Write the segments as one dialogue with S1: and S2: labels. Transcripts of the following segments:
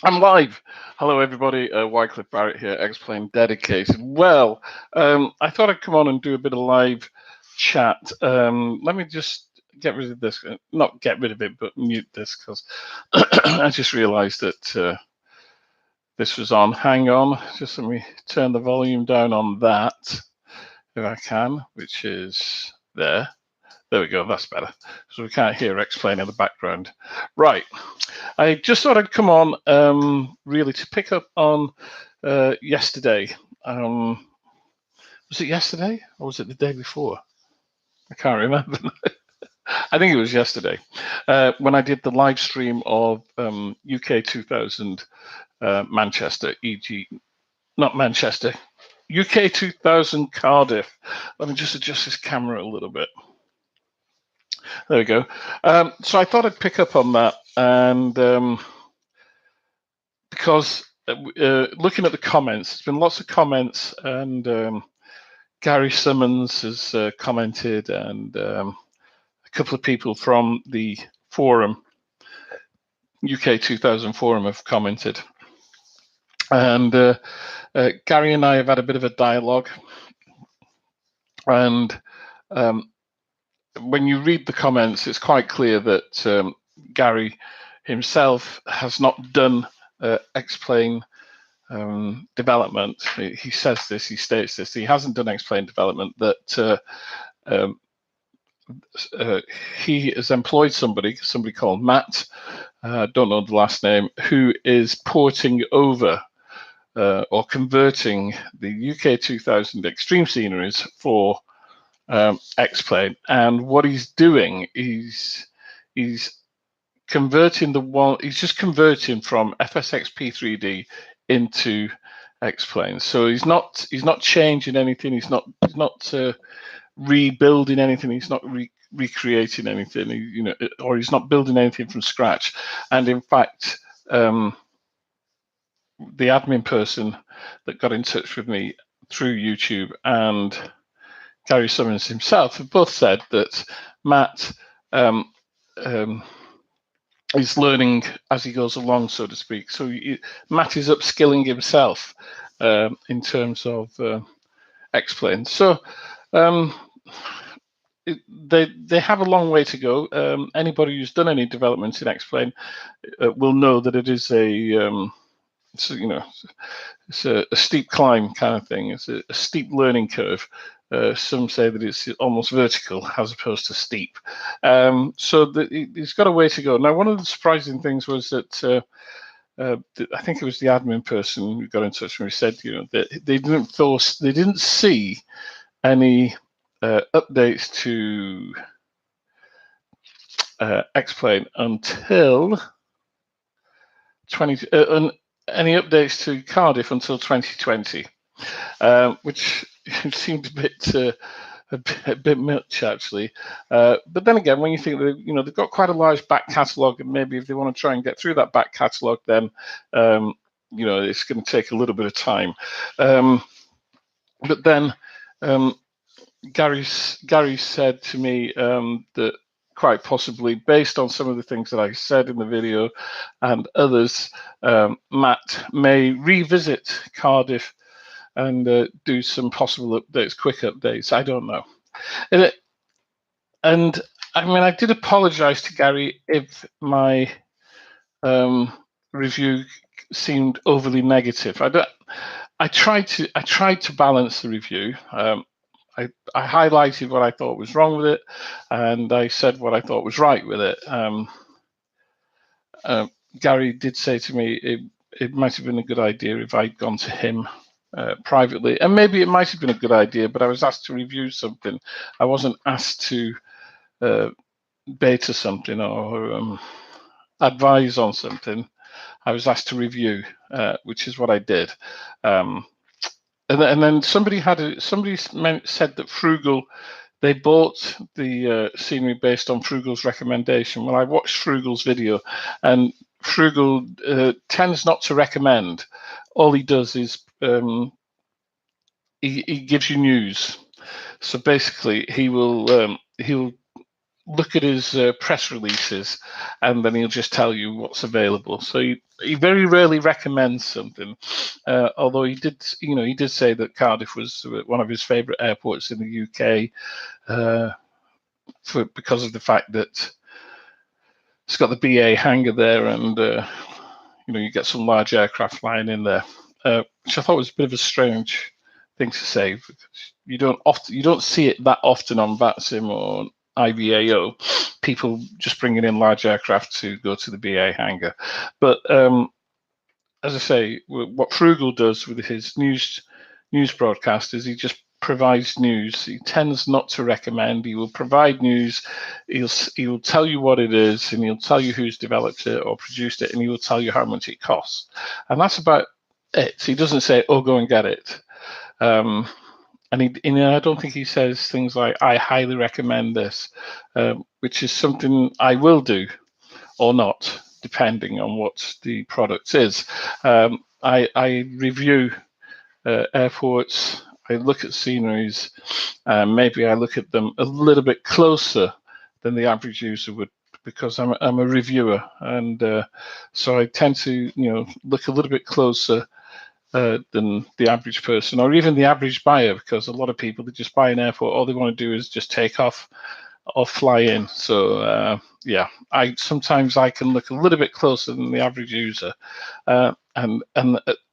S1: I'm live. Hello, everybody. Wycliffe Barrett here, X-Plane Dedicated. Well, I thought I'd come on and do a bit of live chat. Let me just get rid of this. Not get rid of it, but mute this because I just realized that this was on. Hang on. Just let me turn the volume down on that, if I can, which is there. There we go, that's better. So we can't hear X-Plane in the background. Right, I just thought I'd come on really to pick up on yesterday. Was it yesterday or was it the day before? I can't remember. I think it was yesterday when I did the live stream of UK 2000 Manchester, e.g. not Manchester, UK 2000 Cardiff. Let me just adjust this camera a little bit. There we go. So I thought I'd pick up on that, and because looking at the comments, there's been lots of comments, and Gary Simmons has commented, and a couple of people from the forum, UK 2000 forum, have commented. And Gary and I have had a bit of a dialogue, and when you read the comments, it's quite clear that Gary himself has not done X-Plane development. He says this, he states this, he hasn't done X-Plane development, that he has employed somebody called Matt, don't know the last name, who is porting over or converting the UK 2000 extreme sceneries for X-Plane. And what he's doing is he's converting he's just converting from FSXP 3D into X-Plane. So he's not changing anything, he's not rebuilding anything, he's not recreating anything, or he's not building anything from scratch. And in fact, the admin person that got in touch with me through YouTube and Gary Simmons himself have both said that Matt is learning as he goes along, so to speak. So Matt is upskilling himself in terms of X-Plane. So they have a long way to go. Anybody who's done any development in X-Plane will know that it is it's a steep climb kind of thing. It's a steep learning curve. Some say that it's almost vertical as opposed to steep. So it's got a way to go. Now, one of the surprising things was that I think it was the admin person who got in touch with me, said, that they didn't see any updates to X-Plane until any updates to Cardiff until 2020, which seemed a bit much, actually. But then again, when you think that they've got quite a large back catalogue, and maybe if they want to try and get through that back catalogue, then it's going to take a little bit of time. But then Gary said to me that quite possibly, based on some of the things that I said in the video and others, Matt may revisit Cardiff and do some possible updates, quick updates. I don't know. And I mean, I did apologize to Gary if my review seemed overly negative. I tried to balance the review. I highlighted what I thought was wrong with it, and I said what I thought was right with it. Gary did say to me it might have been a good idea if I'd gone to him privately, and maybe it might have been a good idea, but I was asked to review something. I wasn't asked to beta something or advise on something. I was asked to review, which is what I did. And then somebody said that Frugal, they bought the scenery based on Frugal's recommendation. Well, I watched Frugal's video, and Frugal tends not to recommend. All he does is he gives you news. So basically, he'll look at his press releases, and then he'll just tell you what's available. So he very rarely recommends something. Although he did say that Cardiff was one of his favourite airports in the UK because of the fact that it's got the BA hangar there, and you get some large aircraft flying in there, which I thought was a bit of a strange thing to say, because you don't see it that often on VATSIM or IVAO, people just bringing in large aircraft to go to the BA hangar. But as I say, what Frugal does with his news broadcast is he just provides news. He tends not to recommend. He will provide news. He will tell you what it is, and he'll tell you who's developed it or produced it, and he will tell you how much it costs. And that's about it. He doesn't say, "Oh, go and get it." And I don't think he says things like, "I highly recommend this," which is something I will do or not, depending on what the product is. I review airports. I look at sceneries. Maybe I look at them a little bit closer than the average user would, because I'm a reviewer, and so I tend to look a little bit closer than the average person, or even the average buyer, because a lot of people, they just buy an airport, all they want to do is just take off or fly in. So yeah, sometimes I can look a little bit closer than the average user, and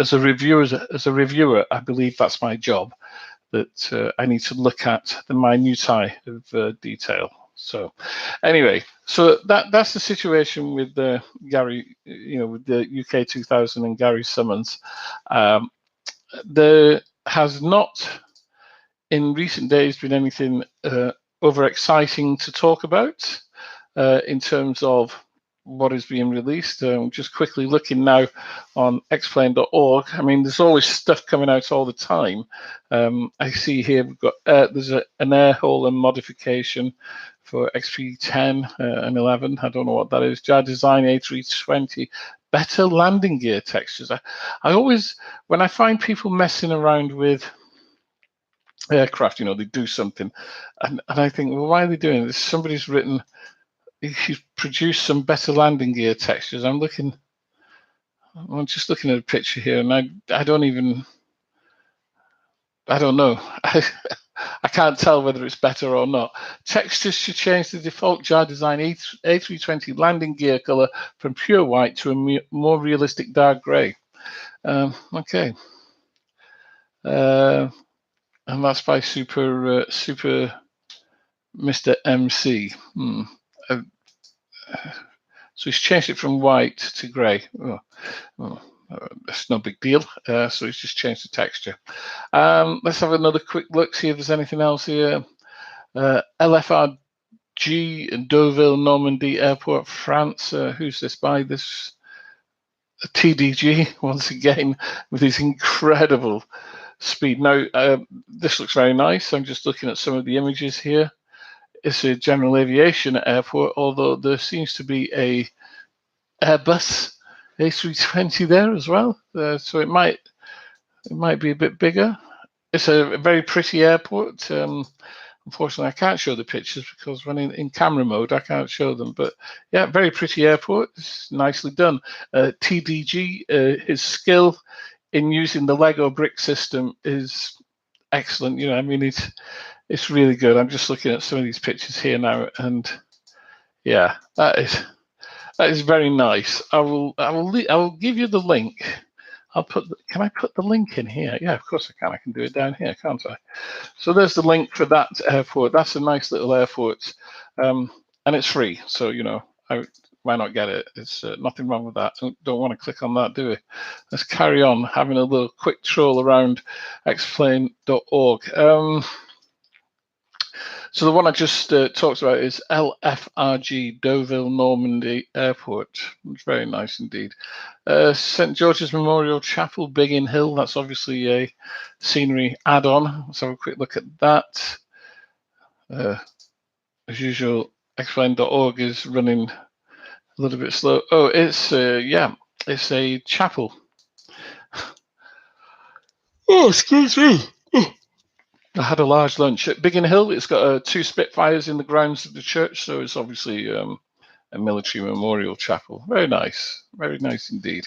S1: as a reviewer, I believe that's my job, that I need to look at the minutiae of detail. So anyway, so that's the situation with Gary, with the UK 2000 and Gary Summons. There has not in recent days been anything over exciting to talk about in terms of what is being released. Just quickly looking now on xplane.org. I mean, there's always stuff coming out all the time. I see here we've got there's an air hole and modification for XPD 10 and 11. I don't know what that is. JAR Design A320. Better landing gear textures. I always, when I find people messing around with aircraft, they do something, and I think, well, why are they doing this? Somebody's written, he's produced some better landing gear textures. I'm just looking at a picture here, and I don't know. I can't tell whether it's better or not. Textures should change the default JAR Design A320 landing gear color from pure white to a more realistic dark gray. Okay. And that's by Super Mr. MC. So he's changed it from white to grey. That's no big deal. So he's just changed the texture. Let's have another quick look, see if there's anything else here. LFRG and Deauville, Normandy Airport, France. Who's this by? This TDG, once again, with his incredible speed. Now, this looks very nice. I'm just looking at some of the images here. It's a general aviation airport, although there seems to be a Airbus A320 there as well. So it might be a bit bigger. It's a very pretty airport. Unfortunately, I can't show the pictures because when in camera mode, I can't show them. But yeah, very pretty airport. It's nicely done. TDG, his skill in using the Lego brick system is excellent. I mean, it's really good. I'm just looking at some of these pictures here now, and yeah, that is very nice. I will give you the link. Can I put the link in here? Yeah, of course I can. I can do it down here, can't I? So there's the link for that airport. That's a nice little airport, and it's free. So why not get it? It's nothing wrong with that. Don't want to click on that, do we? Let's carry on having a little quick troll around xplane.org. So the one I just talked about is LFRG, Deauville, Normandy Airport. It's very nice indeed. St. George's Memorial Chapel, Biggin Hill. That's obviously a scenery add-on. Let's have a quick look at that. As usual, xplane.org is running a little bit slow. Oh, it's it's a chapel. Oh, excuse me. I had a large lunch at Biggin Hill. It's got 2 Spitfires in the grounds of the church, so it's obviously a military memorial chapel. Very nice indeed.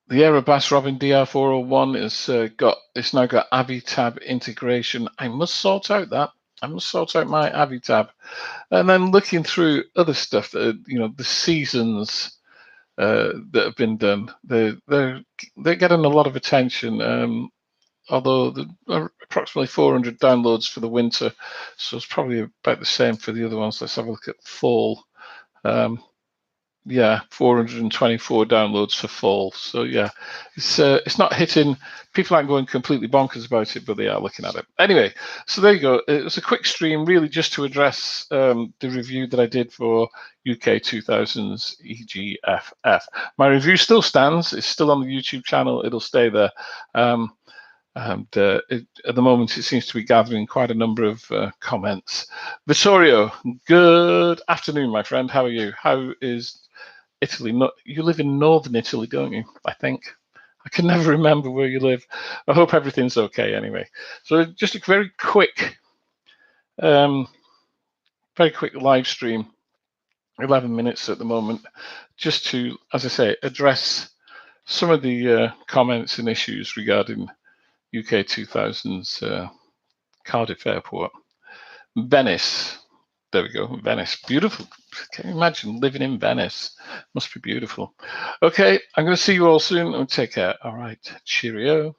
S1: The Aero Bass Robin DR401 it's now got AviTab integration. I must sort out that. I must sort out my AviTab. And then looking through other stuff that the seasons that have been done, they're getting a lot of attention. Although there are approximately 400 downloads for the winter, so it's probably about the same for the other ones. Let's have a look at fall. Yeah, 424 downloads for fall. So yeah, it's not hitting. People aren't going completely bonkers about it, but they are looking at it. Anyway, so there you go. It was a quick stream, really, just to address the review that I did for UK 2000's EGFF. My review still stands. It's still on the YouTube channel. It'll stay there. And at the moment, it seems to be gathering quite a number of comments. Vittorio, good afternoon, my friend. How are you? How is Italy? You live in northern Italy, don't you? I think. I can never remember where you live. I hope everything's okay anyway. So just a very quick live stream, 11 minutes at the moment, just to, as I say, address some of the comments and issues regarding UK 2000's Cardiff Airport. Venice. There we go. Venice. Beautiful. Can you imagine living in Venice? Must be beautiful. Okay, I'm going to see you all soon and take care. All right. Cheerio.